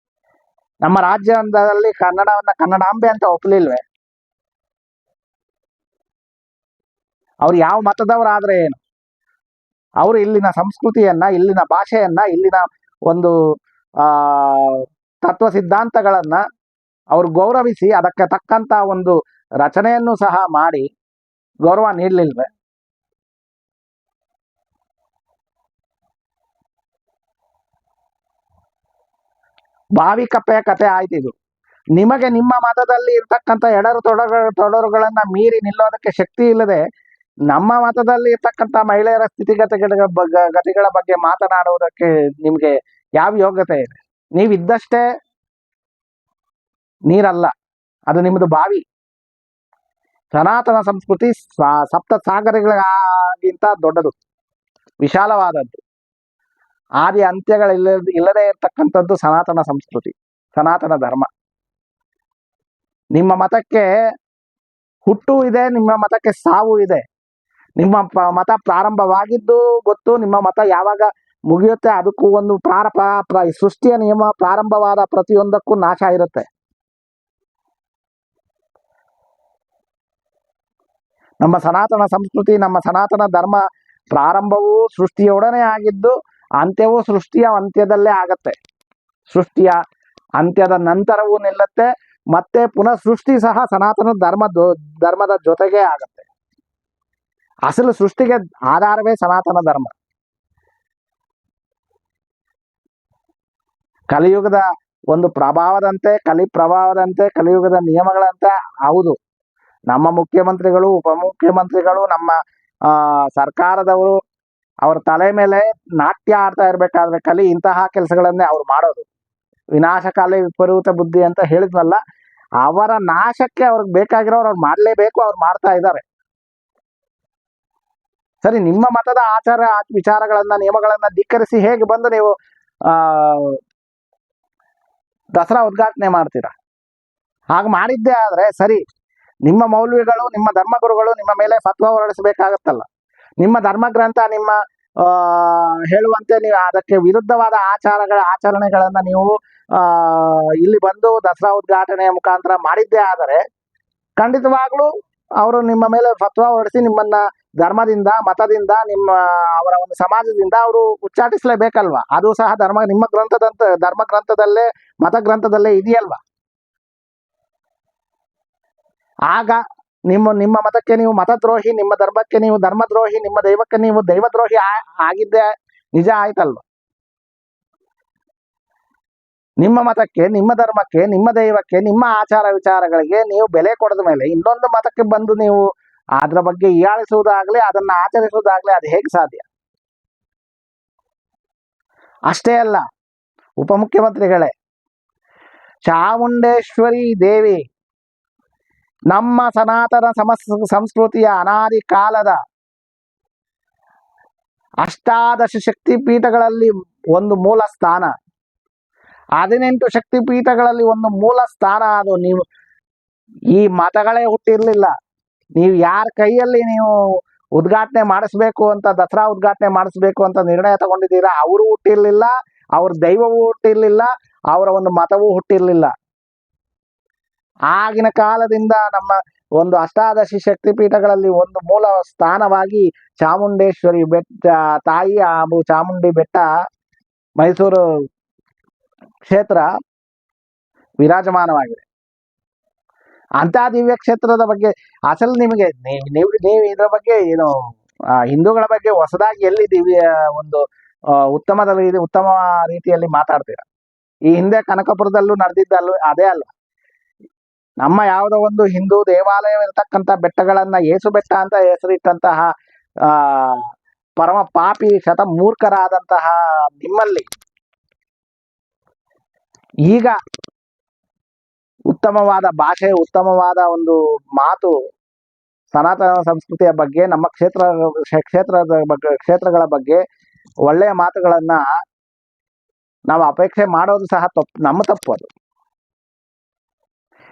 Speaker 1: ನಮ್ಮ ರಾಜ್ಯದಲ್ಲಿ ಕನ್ನಡವನ್ನ ಕನ್ನಡಾಂಬೆ ಅಂತ ಒಪ್ಪಲಿಲ್ವೇ? ಅವ್ರು ಯಾವ ಮತದವರಾದ್ರೆ ಏನು, ಅವರು ಇಲ್ಲಿನ ಸಂಸ್ಕೃತಿಯನ್ನ, ಇಲ್ಲಿನ ಭಾಷೆಯನ್ನ, ಇಲ್ಲಿನ ಒಂದು ತತ್ವ ಸಿದ್ಧಾಂತಗಳನ್ನ ಅವ್ರು ಗೌರವಿಸಿ ಅದಕ್ಕೆ ತಕ್ಕಂತ ಒಂದು ರಚನೆಯನ್ನು ಸಹ ಮಾಡಿ ಗೌರವ ನೀಡಲಿಲ್ವೇ? ಬಾವಿ ಕಪ್ಪೆಯ ಕತೆ ಆಯ್ತಿದು. ನಿಮಗೆ ನಿಮ್ಮ ಮತದಲ್ಲಿ ಇರ್ತಕ್ಕಂಥ ಎಡರು ತೊಡರುಗಳನ್ನ ಮೀರಿ ನಿಲ್ಲೋದಕ್ಕೆ ಶಕ್ತಿ ಇಲ್ಲದೆ ನಮ್ಮ ಮತದಲ್ಲಿ ಇರ್ತಕ್ಕಂಥ ಮಹಿಳೆಯರ ಗತಿಗಳ ಬಗ್ಗೆ ಮಾತನಾಡುವುದಕ್ಕೆ ನಿಮ್ಗೆ ಯಾವ ಯೋಗ್ಯತೆ ಇದೆ? ನೀವಿದ್ದಷ್ಟೇ ನೀರಲ್ಲ, ಅದು ನಿಮ್ಮದು ಬಾವಿ. ಸನಾತನ ಸಂಸ್ಕೃತಿ ಸಪ್ತ ಸಾಗರಗಳಿಗಿಂತ ದೊಡ್ಡದು, ವಿಶಾಲವಾದದ್ದು. ಆದಿ ಇಲ್ಲದೆ ಇರತಕ್ಕಂಥದ್ದು ಸನಾತನ ಸಂಸ್ಕೃತಿ, ಸನಾತನ ಧರ್ಮ. ನಿಮ್ಮ ಮತಕ್ಕೆ ಹುಟ್ಟು ಇದೆ, ನಿಮ್ಮ ಮತಕ್ಕೆ ಸಾವು ಇದೆ. ನಿಮ್ಮ ಮತ ಪ್ರಾರಂಭವಾಗಿದ್ದು ಗೊತ್ತು, ನಿಮ್ಮ ಮತ ಯಾವಾಗ ಮುಗಿಯುತ್ತೆ ಅದಕ್ಕೂ ಒಂದು ಸೃಷ್ಟಿಯ ನಿಯಮ ಪ್ರಾರಂಭವಾದ ಪ್ರತಿಯೊಂದಕ್ಕೂ ನಾಶ ಇರುತ್ತೆ. ನಮ್ಮ ಸನಾತನ ಸಂಸ್ಕೃತಿ, ನಮ್ಮ ಸನಾತನ ಧರ್ಮ ಪ್ರಾರಂಭವೂ ಸೃಷ್ಟಿಯೊಡನೆ ಆಗಿದ್ದು, ಅಂತ್ಯವೂ ಸೃಷ್ಟಿಯ ಅಂತ್ಯದಲ್ಲೇ ಆಗತ್ತೆ. ಸೃಷ್ಟಿಯ ಅಂತ್ಯದ ನಂತರವೂ ನಿಲ್ಲತ್ತೆ, ಮತ್ತೆ ಪುನಃ ಸೃಷ್ಟಿ ಸಹ ಸನಾತನ ಧರ್ಮದ ಜೊತೆಗೆ ಆಗತ್ತೆ. ಅಸಲು ಸೃಷ್ಟಿಗೆ ಆಧಾರವೇ ಸನಾತನ ಧರ್ಮ. ಕಲಿಯುಗದ ಒಂದು ಪ್ರಭಾವದಂತೆ, ಪ್ರಭಾವದಂತೆ, ಕಲಿಯುಗದ ನಿಯಮಗಳಂತೆ ಹೌದು, ನಮ್ಮ ಮುಖ್ಯಮಂತ್ರಿಗಳು, ಉಪಮುಖ್ಯಮಂತ್ರಿಗಳು, ನಮ್ಮ ಸರ್ಕಾರದವರು ಅವ್ರ ತಲೆ ಮೇಲೆ ನಾಟ್ಯ ಆಡ್ತಾ ಇರ್ಬೇಕಾದ್ರೆ ಇಂತಹ ಕೆಲಸಗಳನ್ನೇ ಅವ್ರು ಮಾಡೋದು. ವಿನಾಶಕಾಲಿ ವಿಪರೀತ ಬುದ್ಧಿ ಅಂತ ಹೇಳಿದ್ವಲ್ಲ, ಅವರ ನಾಶಕ್ಕೆ ಅವ್ರಿಗೆ ಬೇಕಾಗಿರೋರು ಅವ್ರು ಮಾಡ್ಲೇಬೇಕು, ಅವ್ರು ಮಾಡ್ತಾ ಇದ್ದಾರೆ. ಸರಿ, ನಿಮ್ಮ ಮತದ ಆಚಾರ ವಿಚಾರಗಳನ್ನ, ನಿಯಮಗಳನ್ನ ಧಿಕ್ಕರಿಸಿ ಹೇಗೆ ಬಂದು ನೀವು ದಸರಾ ಉದ್ಘಾಟನೆ ಮಾಡ್ತೀರಾ? ಹಾಗೆ ಮಾಡಿದ್ದೇ ಆದ್ರೆ ಸರಿ, ನಿಮ್ಮ ಮೌಲ್ವಿಗಳು, ನಿಮ್ಮ ಧರ್ಮಗುರುಗಳು ನಿಮ್ಮ ಮೇಲೆ ಫತ್ವಾ ಹೊರಡಿಸಬೇಕಾಗತ್ತಲ್ಲ. ನಿಮ್ಮ ಧರ್ಮ ಗ್ರಂಥ ನಿಮ್ಮ ಹೇಳುವಂತೆ ನೀವು ಅದಕ್ಕೆ ವಿರುದ್ಧವಾದ ಆಚರಣೆಗಳನ್ನ ನೀವು ಇಲ್ಲಿ ಬಂದು ದಸರಾ ಉದ್ಘಾಟನೆಯ ಮುಖಾಂತರ ಮಾಡಿದ್ದೇ ಆದರೆ ಖಂಡಿತವಾಗ್ಲೂ ಅವರು ನಿಮ್ಮ ಮೇಲೆ ಫತ್ವಾ ಹೊರಡಿಸಿ ನಿಮ್ಮನ್ನ ಧರ್ಮದಿಂದ, ಮತದಿಂದ, ನಿಮ್ಮ ಅವರ ಒಂದು ಸಮಾಜದಿಂದ ಅವರು ಉಚ್ಚಾಟಿಸಲೇಬೇಕಲ್ವಾ? ಅದು ಸಹ ನಿಮ್ಮ ಧರ್ಮ ಗ್ರಂಥದಲ್ಲೇ, ಮತ ಗ್ರಂಥದಲ್ಲೇ ಇದೆಯಲ್ವಾ? ಆಗ ನಿಮ್ಮ ಮತಕ್ಕೆ ನೀವು ಮತದ್ರೋಹಿ, ನಿಮ್ಮ ಧರ್ಮಕ್ಕೆ ನೀವು ಧರ್ಮದ್ರೋಹಿ, ನಿಮ್ಮ ದೈವಕ್ಕೆ ನೀವು ದೈವದ್ರೋಹಿ ಆಗಿದ್ದೇ ನಿಜ ಆಯ್ತಲ್ವ? ನಿಮ್ಮ ಮತಕ್ಕೆ, ನಿಮ್ಮ ಧರ್ಮಕ್ಕೆ, ನಿಮ್ಮ ದೈವಕ್ಕೆ, ನಿಮ್ಮ ಆಚಾರ ವಿಚಾರಗಳಿಗೆ ನೀವು ಬೆಲೆ ಕೊಡದ ಮೇಲೆ ಇನ್ನೊಂದು ಮತಕ್ಕೆ ಬಂದು ನೀವು ಅದರ ಬಗ್ಗೆ ಹೀಯಾಳಿಸುವುದಾಗ್ಲಿ, ಅದನ್ನ ಆಚರಿಸುವುದಾಗ್ಲಿ, ಅದು ಹೇಗೆ ಸಾಧ್ಯ? ಅಷ್ಟೇ ಅಲ್ಲ, ಉಪಮುಖ್ಯಮಂತ್ರಿಗಳೇ, ಚಾಮುಂಡೇಶ್ವರಿ ದೇವಿ ನಮ್ಮ ಸನಾತನ ಸಂಸ್ಕೃತಿಯ ಅನಾದಿ ಕಾಲದ ಅಷ್ಟಾದಶ ಶಕ್ತಿ ಪೀಠಗಳಲ್ಲಿ ಒಂದು ಮೂಲ ಸ್ಥಾನ, 18 ಶಕ್ತಿ ಪೀಠಗಳಲ್ಲಿ ಒಂದು ಮೂಲ ಸ್ಥಾನ. ಅದು ನೀವು ಈ ಮತಗಳೇ ಹುಟ್ಟಿರ್ಲಿಲ್ಲ. ನೀವು ಯಾರ ಕೈಯಲ್ಲಿ ನೀವು ಉದ್ಘಾಟನೆ ಮಾಡಿಸ್ಬೇಕು ಅಂತ, ದಸರಾ ಉದ್ಘಾಟನೆ ಮಾಡಿಸ್ಬೇಕು ಅಂತ ನಿರ್ಣಯ ತಗೊಂಡಿದ್ದೀರಾ, ಅವರು ಹುಟ್ಟಿರ್ಲಿಲ್ಲ, ಅವ್ರ ದೈವವೂ ಹುಟ್ಟಿರ್ಲಿಲ್ಲ, ಅವರ ಒಂದು ಮತವೂ ಹುಟ್ಟಿರ್ಲಿಲ್ಲ. ಆಗಿನ ಕಾಲದಿಂದ ನಮ್ಮ ಒಂದು ಅಷ್ಟಾದಶಿ ಶಕ್ತಿ ಪೀಠಗಳಲ್ಲಿ ಒಂದು ಮೂಲ ಸ್ಥಾನವಾಗಿ ಚಾಮುಂಡೇಶ್ವರಿ ಬೆಟ್ಟ ತಾಯಿ, ಹಾಗೂ ಚಾಮುಂಡಿ ಬೆಟ್ಟ, ಮೈಸೂರು ಕ್ಷೇತ್ರ ವಿರಾಜಮಾನವಾಗಿದೆ. ಅಂತ ದಿವ್ಯ ಕ್ಷೇತ್ರದ ಬಗ್ಗೆ ಅಸಲು ನಿಮಗೆ ನೀವು ಇದರ ಬಗ್ಗೆ ಏನು ಹಿಂದೂಗಳ ಬಗ್ಗೆ ಹೊಸದಾಗಿ ಎಲ್ಲಿ ದಿವ್ಯ ಒಂದು ಉತ್ತಮ ರೀತಿಯಲ್ಲಿ ಮಾತಾಡ್ತೀರಾ? ಈ ಹಿಂದೆ ಕನಕಪುರದಲ್ಲೂ ನಡೆದಿದ್ದಲ್ಲೂ ಅದೇ ಅಲ್ಲ. ನಮ್ಮ ಯಾವುದೋ ಒಂದು ಹಿಂದೂ ದೇವಾಲಯವಿರತಕ್ಕಂಥ ಬೆಟ್ಟಗಳನ್ನ ಏಸು ಬೆಟ್ಟ ಅಂತ ಹೆಸರಿಟ್ಟಂತಹ ಪರಮ ಪಾಪಿ ಮೂರ್ಖರಾದಂತಹ ನಿಮ್ಮಲ್ಲಿ ಈಗ ಉತ್ತಮವಾದ ಭಾಷೆ, ಉತ್ತಮವಾದ ಒಂದು ಮಾತು, ಸನಾತನ ಸಂಸ್ಕೃತಿಯ ಬಗ್ಗೆ, ನಮ್ಮ ಕ್ಷೇತ್ರಗಳ ಬಗ್ಗೆ ಒಳ್ಳೆಯ ಮಾತುಗಳನ್ನ ನಾವು ಅಪೇಕ್ಷೆ ಮಾಡೋದು ಸಹ ನಮ್ಮ ತಪ್ಪು. ಅದು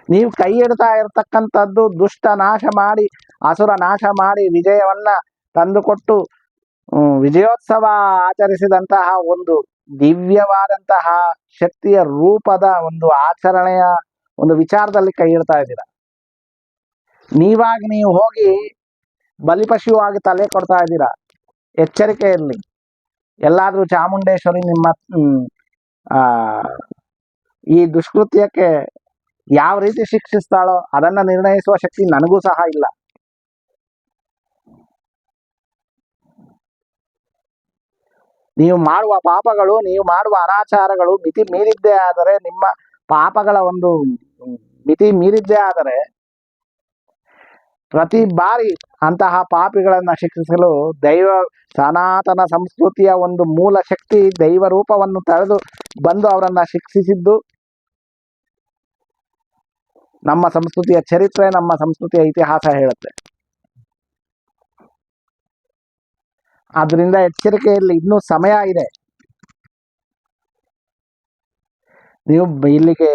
Speaker 1: ನೀವು ಕೈ ಇಡ್ತಾ ಇರತಕ್ಕಂಥದ್ದು ದುಷ್ಟ ನಾಶ ಮಾಡಿ, ಅಸುರ ನಾಶ ಮಾಡಿ, ವಿಜಯವನ್ನ ತಂದುಕೊಟ್ಟು ವಿಜಯೋತ್ಸವ ಆಚರಿಸಿದಂತಹ ಒಂದು ದಿವ್ಯವಾದಂತಹ ಶಕ್ತಿಯ ರೂಪದ ಒಂದು ಆಚರಣೆಯ ಒಂದು ವಿಚಾರದಲ್ಲಿ ಕೈ ಇಡ್ತಾ ಇದ್ದೀರಾ. ನೀವು ಹೋಗಿ ಬಲಿಪಶುವಾಗಿ ತಲೆ ಕೊಡ್ತಾ ಇದ್ದೀರಾ. ಎಚ್ಚರಿಕೆ ಇರಲಿ. ಎಲ್ಲಾದ್ರೂ ಚಾಮುಂಡೇಶ್ವರಿ ನಿಮ್ಮ ಈ ದುಷ್ಕೃತ್ಯಕ್ಕೆ ಯಾವ ರೀತಿ ಶಿಕ್ಷಿಸ್ತಾಳೋ ಅದನ್ನ ನಿರ್ಣಯಿಸುವ ಶಕ್ತಿ ನನಗೂ ಸಹ ಇಲ್ಲ. ನೀವು ಮಾಡುವ ಪಾಪಗಳು, ನೀವು ಮಾಡುವ ಅನಾಚಾರಗಳು ಮಿತಿ ಮೀರಿದ್ದೇ ಆದರೆ, ನಿಮ್ಮ ಪಾಪಗಳ ಒಂದು ಮಿತಿ ಮೀರಿದ್ದೇ ಆದರೆ, ಪ್ರತಿ ಬಾರಿ ಅಂತಹ ಪಾಪಿಗಳನ್ನ ಶಿಕ್ಷಿಸಲು ಸನಾತನ ಸಂಸ್ಕೃತಿಯ ಒಂದು ಮೂಲ ಶಕ್ತಿ ದೈವ ರೂಪವನ್ನು ತಳೆದು ಬಂದು ಅವರನ್ನ ಶಿಕ್ಷಿಸಿದ್ದು ನಮ್ಮ ಸಂಸ್ಕೃತಿಯ ಚರಿತ್ರೆ, ನಮ್ಮ ಸಂಸ್ಕೃತಿಯ ಇತಿಹಾಸ ಹೇಳುತ್ತೆ. ಆದ್ರಿಂದ ಎಚ್ಚರಿಕೆಯಲ್ಲಿ ಇನ್ನೂ ಸಮಯ ಇದೆ. ನೀವು ಇಲ್ಲಿಗೆ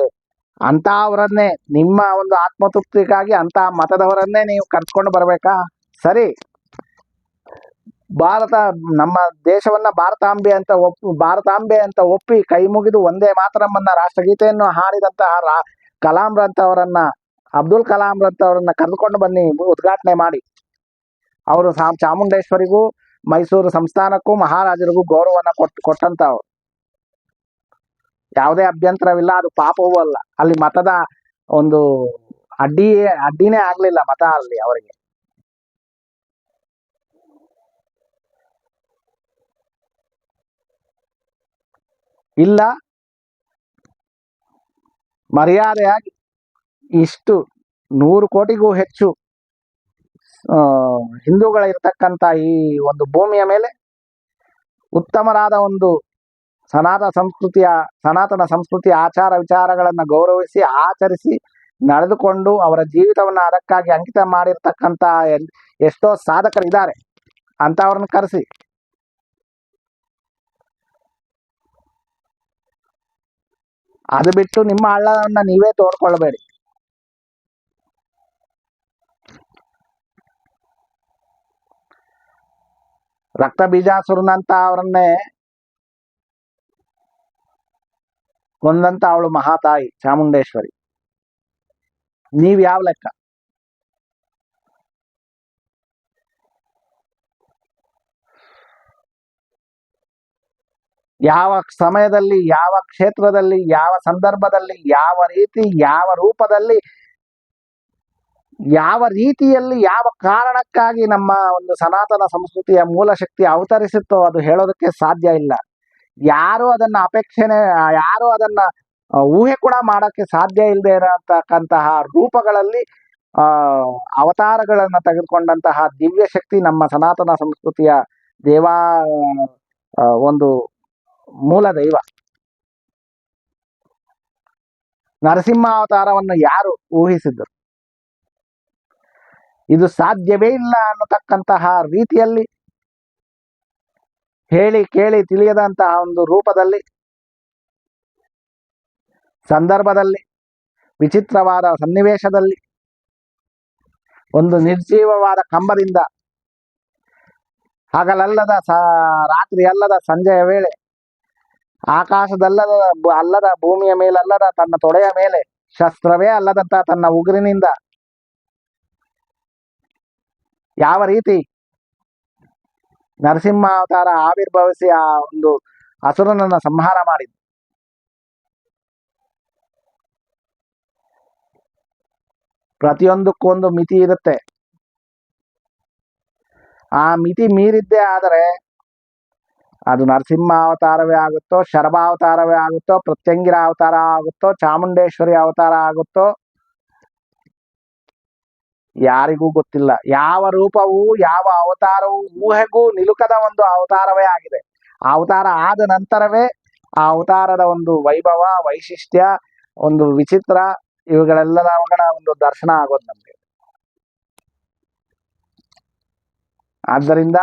Speaker 1: ಅವರನ್ನೇ ನಿಮ್ಮ ಒಂದು ಆತ್ಮತೃಪ್ತಿಗಾಗಿ ಅಂತ ಮತದವರನ್ನೇ ನೀವು ಕರ್ಕೊಂಡು ಬರ್ಬೇಕಾ? ಸರಿ, ನಮ್ಮ ದೇಶವನ್ನ ಭಾರತಾಂಬೆ ಅಂತ ಒಪ್ಪಿ ಕೈ ಮುಗಿದು ಒಂದೇ ಮಾತರಮ್ಮನ್ನ ರಾಷ್ಟ್ರಗೀತೆಯನ್ನು ಹಾಡಿದಂತಹ ಅಬ್ದುಲ್ ಕಲಾಂ ರಂತವರನ್ನ ಕರೆದುಕೊಂಡು ಬನ್ನಿ, ಉದ್ಘಾಟನೆ ಮಾಡಿ. ಅವರು ಚಾಮುಂಡೇಶ್ವರಿಗೂ ಮೈಸೂರು ಸಂಸ್ಥಾನಕ್ಕೂ ಮಹಾರಾಜರಿಗೂ ಗೌರವನ ಕೊಟ್ಟಂತವ್ರು. ಯಾವುದೇ ಅಭ್ಯಂತರವಿಲ್ಲ, ಅದು ಪಾಪವೂ ಅಲ್ಲ. ಅಲ್ಲಿ ಮತದ ಒಂದು ಅಡ್ಡಿನೇ ಆಗ್ಲಿಲ್ಲ ಮತ ಅಲ್ಲಿ ಅವರಿಗೆ. ಇಲ್ಲ, ಮರ್ಯಾದೆಯಾಗಿ ಇಷ್ಟು 100 ಕೋಟಿಗೂ ಹೆಚ್ಚು ಹಿಂದೂಗಳಿರ್ತಕ್ಕಂಥ ಈ ಒಂದು ಭೂಮಿಯ ಮೇಲೆ ಉತ್ತಮರಾದ ಒಂದು ಸನಾತನ ಸಂಸ್ಕೃತಿಯ ಆಚಾರ ವಿಚಾರಗಳನ್ನು ಗೌರವಿಸಿ, ಆಚರಿಸಿ, ನಡೆದುಕೊಂಡು ಅವರ ಜೀವಿತವನ್ನ ಅದಕ್ಕಾಗಿ ಅಂಕಿತ ಮಾಡಿರ್ತಕ್ಕಂಥ ಎಷ್ಟೋ ಸಾಧಕರಿದ್ದಾರೆ. ಅಂತವ್ರನ್ನ ಕರೆಸಿ. ಅದು ಬಿಟ್ಟು ನಿಮ್ಮ ಹಳ್ಳವನ್ನ ನೀವೇ ತೋಡ್ಕೊಳ್ಬೇಡಿ. ರಕ್ತ ಬೀಜಾಸುರನಂತ ಅವರನ್ನೇ ಕೊಂದಂತ ಅವಳು ಮಹಾತಾಯಿ ಚಾಮುಂಡೇಶ್ವರಿ. ನೀವ್ ಯಾವ ಲೆಕ್ಕ? ಯಾವ ಸಮಯದಲ್ಲಿ, ಯಾವ ಕ್ಷೇತ್ರದಲ್ಲಿ, ಯಾವ ಸಂದರ್ಭದಲ್ಲಿ, ಯಾವ ರೀತಿ, ಯಾವ ರೂಪದಲ್ಲಿ, ಯಾವ ರೀತಿಯಲ್ಲಿ, ಯಾವ ಕಾರಣಕ್ಕಾಗಿ ನಮ್ಮ ಒಂದು ಸನಾತನ ಸಂಸ್ಕೃತಿಯ ಮೂಲ ಶಕ್ತಿ ಅವತರಿಸುತ್ತೋ ಅದು ಹೇಳೋದಕ್ಕೆ ಸಾಧ್ಯ ಇಲ್ಲ. ಯಾರು ಅದನ್ನ ಅಪೇಕ್ಷೆನೆ, ಯಾರು ಅದನ್ನ ಊಹೆ ಕೂಡ ಮಾಡೋಕ್ಕೆ ಸಾಧ್ಯ ಇಲ್ಲದೆ ಇರತಕ್ಕಂತಹ ರೂಪಗಳಲ್ಲಿ ಅವತಾರಗಳನ್ನು ತೆಗೆದುಕೊಂಡಂತಹ ದಿವ್ಯ ಶಕ್ತಿ ನಮ್ಮ ಸನಾತನ ಸಂಸ್ಕೃತಿಯ ದೇವಾ ಒಂದು ಮೂಲ ದೈವ. ನರಸಿಂಹ ಅವತಾರವನ್ನು ಯಾರು ಊಹಿಸಿದ್ದರು? ಇದು ಸಾಧ್ಯವೇ ಇಲ್ಲ ಅನ್ನತಕ್ಕಂತಹ ರೀತಿಯಲ್ಲಿ ಹೇಳಿ ಕೇಳಿ ತಿಳಿಯದಂತಹ ಒಂದು ರೂಪದಲ್ಲಿ, ಸಂದರ್ಭದಲ್ಲಿ, ವಿಚಿತ್ರವಾದ ಸನ್ನಿವೇಶದಲ್ಲಿ, ಒಂದು ನಿರ್ಜೀವವಾದ ಕಂಬದಿಂದ ಹಗಲಲ್ಲದ ರಾತ್ರಿ ಅಲ್ಲದ ಸಂಜೆಯ ವೇಳೆ, ಅಲ್ಲದ ಭೂಮಿಯ ಮೇಲಲ್ಲದ ತನ್ನ ತೊಡೆಯ ಮೇಲೆ, ಶಸ್ತ್ರವೇ ಅಲ್ಲದಂತ ತನ್ನ ಉಗುರಿನಿಂದ ಯಾವ ರೀತಿ ನರಸಿಂಹ ಅವತಾರ ಆವಿರ್ಭವಿಸಿ ಆ ಒಂದು ಅಸುರನನ್ನ ಸಂಹಾರ ಮಾಡಿದ್ದು. ಪ್ರತಿಯೊಂದಕ್ಕೂ ಒಂದು ಮಿತಿ ಇರುತ್ತೆ. ಆ ಮಿತಿ ಮೀರಿದ್ದೇ ಆದರೆ ಅದು ನರಸಿಂಹ ಅವತಾರವೇ ಆಗುತ್ತೋ, ಶರಭಾವತಾರವೇ ಆಗುತ್ತೋ, ಪ್ರತ್ಯಂಗಿರ ಅವತಾರ ಆಗುತ್ತೋ, ಚಾಮುಂಡೇಶ್ವರಿ ಅವತಾರ ಆಗುತ್ತೋ, ಯಾರಿಗೂ ಗೊತ್ತಿಲ್ಲ. ಯಾವ ರೂಪವೂ ಯಾವ ಅವತಾರವೂ ಊಹೆಗೂ ನಿಲುಕದ ಒಂದು ಅವತಾರವೇ ಆಗಿದೆ. ಆ ಅವತಾರ ಆದ ನಂತರವೇ ಆ ಅವತಾರದ ಒಂದು ವೈಭವ, ವೈಶಿಷ್ಟ್ಯ, ಒಂದು ವಿಚಿತ್ರ, ಇವುಗಳೆಲ್ಲಗಳ ಒಂದು ದರ್ಶನ ಆಗೋದು ನಮಗೆ. ಆದ್ದರಿಂದ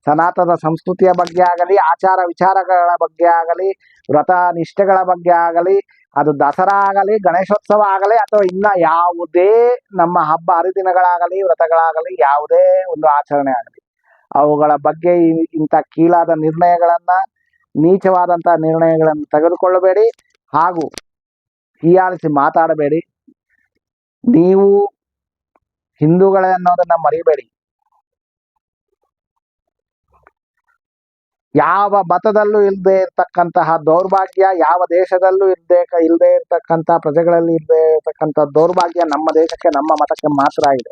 Speaker 1: ಸನಾತನ ಸಂಸ್ಕೃತಿಯ ಬಗ್ಗೆ ಆಗಲಿ, ಆಚಾರ ವಿಚಾರಗಳ ಬಗ್ಗೆ ಆಗಲಿ, ವ್ರತ ನಿಷ್ಠೆಗಳ ಬಗ್ಗೆ ಆಗಲಿ, ಅದು ದಸರಾ ಆಗಲಿ, ಗಣೇಶೋತ್ಸವ ಆಗಲಿ, ಅಥವಾ ಇನ್ನ ಯಾವುದೇ ನಮ್ಮ ಹಬ್ಬ ಹರಿದಿನಗಳಾಗಲಿ, ವ್ರತಗಳಾಗಲಿ, ಯಾವುದೇ ಒಂದು ಆಚರಣೆ ಆಗಲಿ, ಅವುಗಳ ಬಗ್ಗೆ ಇಂಥ ಕೀಳಾದ ನಿರ್ಣಯಗಳನ್ನ, ನೀಚವಾದಂತಹ ನಿರ್ಣಯಗಳನ್ನು ತೆಗೆದುಕೊಳ್ಳಬೇಡಿ. ಹಾಗೂ ಹೀಯಾಳಿಸಿ ಮಾತಾಡಬೇಡಿ. ನೀವು ಹಿಂದೂಗಳೇ ಅನ್ನೋದನ್ನ ಮರಿಬೇಡಿ. ಯಾವ ಮತದಲ್ಲೂ ಇಲ್ಲದೆ ಇರ್ತಕ್ಕಂತಹ ದೌರ್ಭಾಗ್ಯ, ಯಾವ ದೇಶದಲ್ಲೂ ಇಲ್ಲದೆ ಇರ್ತಕ್ಕಂತಹ ಪ್ರಜೆಗಳಲ್ಲಿ ಇಲ್ಲದೆ ಇರ್ತಕ್ಕಂಥ ದೌರ್ಭಾಗ್ಯ ನಮ್ಮ ದೇಶಕ್ಕೆ, ನಮ್ಮ ಮತಕ್ಕೆ ಮಾತ್ರ ಇದೆ.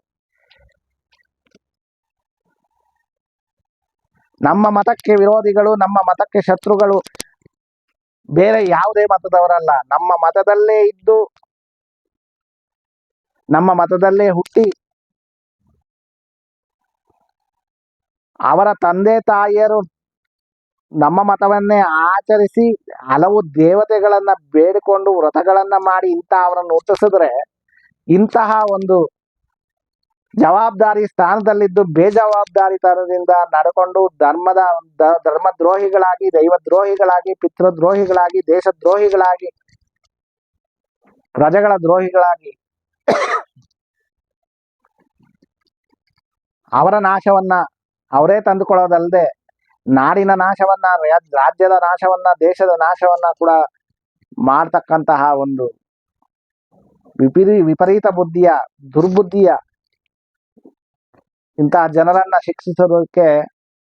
Speaker 1: ನಮ್ಮ ಮತಕ್ಕೆ ವಿರೋಧಿಗಳು, ನಮ್ಮ ಮತಕ್ಕೆ ಶತ್ರುಗಳು ಬೇರೆ ಯಾವುದೇ ಮತದವರಲ್ಲ. ನಮ್ಮ ಮತದಲ್ಲೇ ಇದ್ದು, ನಮ್ಮ ಮತದಲ್ಲೇ ಹುಟ್ಟಿ, ಅವರ ತಂದೆ ತಾಯಿಯರು ನಮ್ಮ ಮತವನ್ನೇ ಆಚರಿಸಿ ಹಲವು ದೇವತೆಗಳನ್ನ ಬೇಡಿಕೊಂಡು ವ್ರತಗಳನ್ನ ಮಾಡಿ ಅವರನ್ನು ಹುಟ್ಟಿಸಿದ್ರೆ, ಇಂತಹ ಒಂದು ಜವಾಬ್ದಾರಿ ಸ್ಥಾನದಲ್ಲಿದ್ದು ಬೇಜವಾಬ್ದಾರಿತನದಿಂದ ನಡ್ಕೊಂಡು ಧರ್ಮದ್ರೋಹಿಗಳಾಗಿ, ದೈವದ್ರೋಹಿಗಳಾಗಿ, ಪಿತೃದ್ರೋಹಿಗಳಾಗಿ, ದೇಶದ್ರೋಹಿಗಳಾಗಿ, ಪ್ರಜೆಗಳ ದ್ರೋಹಿಗಳಾಗಿ ಅವರ ನಾಶವನ್ನ ಅವರೇ ತಂದುಕೊಳ್ಳೋದಲ್ಲದೆ ನಾಡಿನ ನಾಶವನ್ನ, ರಾಜ್ಯದ ನಾಶವನ್ನ, ದೇಶದ ನಾಶವನ್ನ ಕೂಡ ಮಾಡ್ತಕ್ಕಂತಹ ಒಂದು ವಿಪರೀತ ಬುದ್ಧಿಯ, ದುರ್ಬುದ್ಧಿಯ ಇಂತಹ ಜನರನ್ನ ಶಿಕ್ಷಿಸೋದಕ್ಕೆ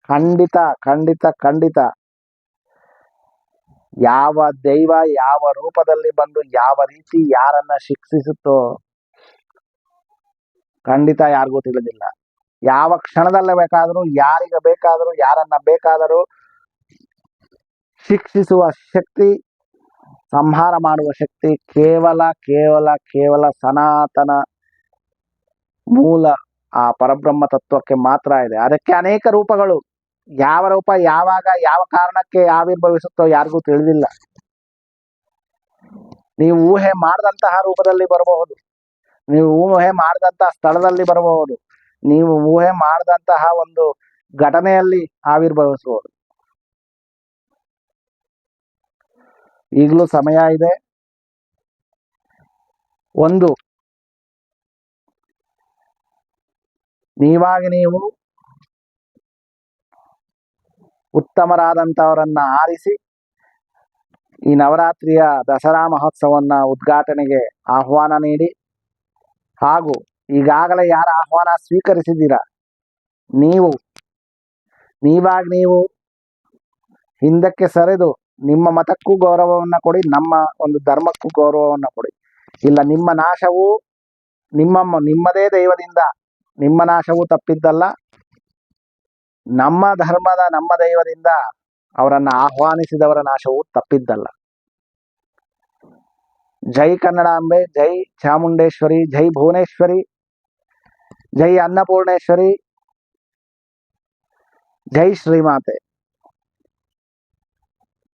Speaker 1: ಖಂಡಿತ ಖಂಡಿತ ಖಂಡಿತ ಯಾವ ದೈವ ಯಾವ ರೂಪದಲ್ಲಿ ಬಂದು ಯಾವ ರೀತಿ ಯಾರನ್ನ ಶಿಕ್ಷಿಸುತ್ತೋ ಖಂಡಿತ ಯಾರಿಗೂ ತಿಳಿದಿಲ್ಲ. ಯಾವ ಕ್ಷಣದಲ್ಲೇ ಬೇಕಾದರೂ, ಯಾರಿಗೆ ಬೇಕಾದರೂ, ಯಾರನ್ನ ಬೇಕಾದರೂ ಶಿಕ್ಷಿಸುವ ಶಕ್ತಿ, ಸಂಹಾರ ಮಾಡುವ ಶಕ್ತಿ ಕೇವಲ ಕೇವಲ ಕೇವಲ ಸನಾತನ ಮೂಲ ಆ ಪರಬ್ರಹ್ಮ ತತ್ವಕ್ಕೆ ಮಾತ್ರ ಇದೆ. ಅದಕ್ಕೆ ಅನೇಕ ರೂಪಗಳು, ಯಾವ ರೂಪ ಯಾವಾಗ ಯಾವ ಕಾರಣಕ್ಕೆ ಆವಿರ್ಭವಿಸುತ್ತೋ ಯಾರಿಗೂ ತಿಳಿದಿಲ್ಲ. ನೀವು ಊಹೆ ಮಾಡದಂತಹ ರೂಪದಲ್ಲಿ ಬರಬಹುದು, ನೀವು ಊಹೆ ಮಾಡದಂತಹ ಸ್ಥಳದಲ್ಲಿ ಬರಬಹುದು, ನೀವು ಊಹೆ ಮಾಡದಂತಹ ಒಂದು ಘಟನೆಯಲ್ಲಿ ಆವಿರ್ಭವಿಸಬಹುದು. ಈಗಲೂ ಸಮಯ ಇದೆ. ಒಂದು, ನೀವಾಗಿ ನೀವು ಉತ್ತಮರಾದಂಥವರನ್ನ ಆರಿಸಿ ಈ ನವರಾತ್ರಿಯ ದಸರಾ ಮಹೋತ್ಸವನ್ನ ಉದ್ಘಾಟನೆಗೆ ಆಹ್ವಾನ ನೀಡಿ, ಹಾಗೂ ಈಗಾಗಲೇ ಯಾರ ಆಹ್ವಾನ ಸ್ವೀಕರಿಸಿದ್ದೀರಾ ನೀವಾಗಿ ನೀವು ಹಿಂದಕ್ಕೆ ಸರಿದು ನಿಮ್ಮ ಮತಕ್ಕೂ ಗೌರವವನ್ನ ಕೊಡಿ, ನಮ್ಮ ಒಂದು ಧರ್ಮಕ್ಕೂ ಗೌರವವನ್ನ ಕೊಡಿ. ಇಲ್ಲ ನಿಮ್ಮ ನಾಶವು ನಿಮ್ಮದೇ ದೈವದಿಂದ ನಿಮ್ಮ ನಾಶವು ತಪ್ಪಿದ್ದಲ್ಲ, ನಮ್ಮ ಧರ್ಮದ ನಮ್ಮ ದೈವದಿಂದ ಅವರನ್ನ ಆಹ್ವಾನಿಸಿದವರ ನಾಶವು ತಪ್ಪಿದ್ದಲ್ಲ. ಜೈ ಕನ್ನಡಾಂಬೆ, ಜೈ ಚಾಮುಂಡೇಶ್ವರಿ, ಜೈ ಭುವನೇಶ್ವರಿ, ಜೈ ಅನ್ನಪೂರ್ಣೇಶ್ವರಿ, ಜೈ ಶ್ರೀಮಾತೆ.